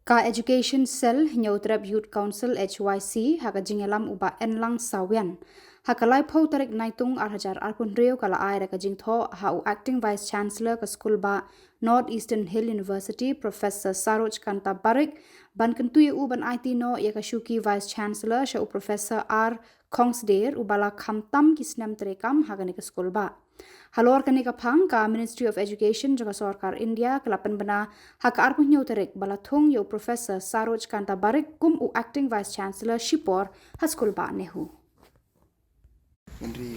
Ka Education Cell Nyautrap Youth Council HYC haka jingelam uba enlang sawian hakalai phau tarik naitung arhajar arpun reu kala ai raka jingtho hau acting vice chancellor ka school ba Northeastern Hill University Professor Saroj Kanta Barik ban kentui u ban IT no yakashuki vice chancellor sha u Professor R Kongsder ubala khamtam kisnam terekam hagani ka school ba halor kani ka phang ka Ministry of Education jaga sarkar India kelapan bena hak arpuh nyauterik balathong yo Professor Saroj Kanta Barik kum u acting vice chancellor Shipor ha school ba nehu Nandri.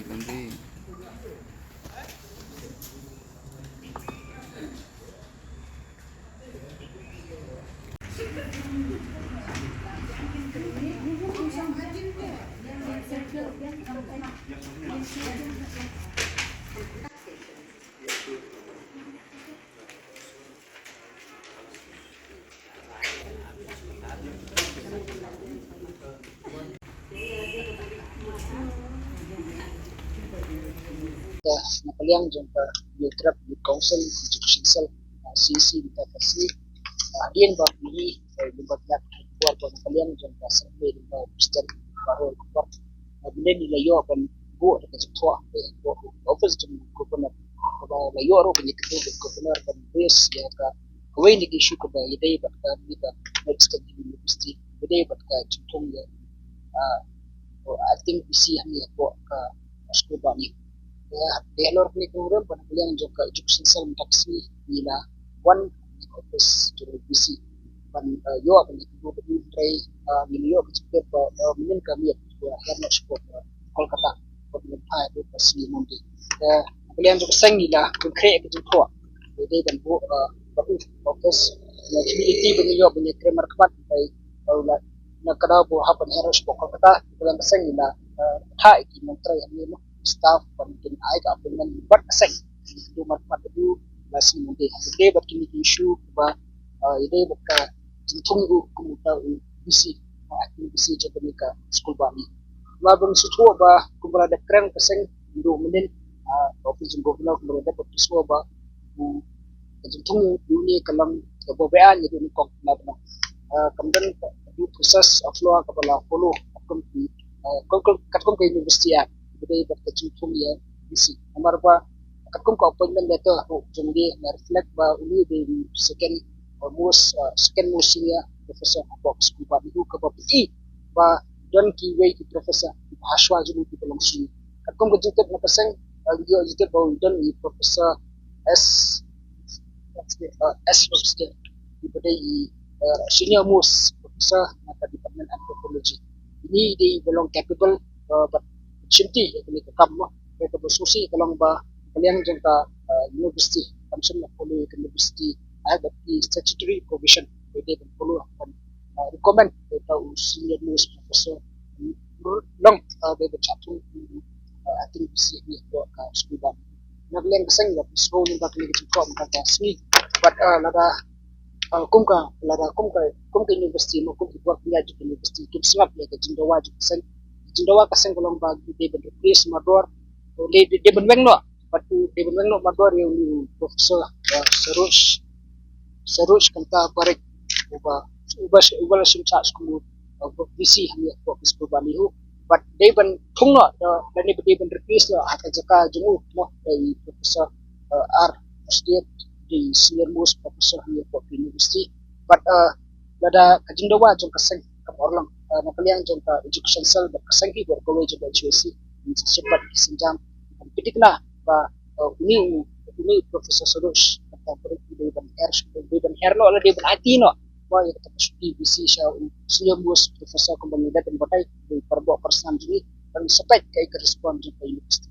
Napaliang jumpa Youtrap Youth Council Education Cell CC kita kasih adian ba pilih buat nak buat napaliang jumpa sampai di Mister baru kuat bila nilayo akan buat dekat setua office jumpa gubernur kalau layo aro punya kedua gubernur dan base ya ka kawai ni isu ke ba yadai bat ka kita next university yadai bat ka jumpa ya I think we see hanya buat ka sekolah banyak Taylor ni program penampilan juga education cell taksi bila one office to BC pan yo akan itu try milio kecil mungkin kami harus support Kolkata problem itu pasti nanti penampilan juga sang bila konkret itu kuat jadi kan bu office community penyo punya kramer kuat by nak kada bu hapan harus Kolkata penampilan sang bila thai ki menteri ini staff penting ai ka dengan buat asing itu mat itu masih mungkin jadi buat kini isu ba ide buka tunggu kemudian bisi bisi jadi mereka sekolah bani labang suatu ba kemudian ada keren asing itu mungkin office gubernur kemudian ada suatu ba tunggu dunia kalam kebebasan jadi ni kok labang kemudian itu proses upload kepala follow ke universiti jadi berkecimpung ya isi. Nomor apa? Kakum ko appointment letter ho jumdi na reflect ba uli di second senior professor box ku ba itu ke ba pi ba don ki way ki professor Hashwa julu di belum si. Kakum ko jutet na pasang yo jutet ba don ni professor S professor di badai senior most professor na department anthropology. Ini di belum capable but Cinti ini kam itu bersusi kalau ba kalian jangka university kamsen follow university ada di statutory provision jadi perlu akan recommend atau senior most professor long they bercatu I think this is what school na kalian keseng ya school ni bakal kita kom kata sini but kumka university mo kumka buat dia di university kim singap ya ke jindawa jurusan Jindawa kaseng kolong bagi dia berpres mador dia berweng no patu dia berweng no mador yang profesor Saroj Kanta Barik uba simcha school BC hanya fokus berbani hu but dia ben thung no dan dia ben repres no akan jaka jengu no dari profesor R State di senior most professor hanya fokus university but ada Jindawa jong kaseng orang napaliang jangka education cell berkasangki berkawai juga HUC cepat disenjam pitikna ba ini profesor Saroj atau Dewan Herno ala Dewan Atino ba ya kita suti BC senior most professor kembali dan batai di perbuat persan ini dan sepet kai respon jangka universiti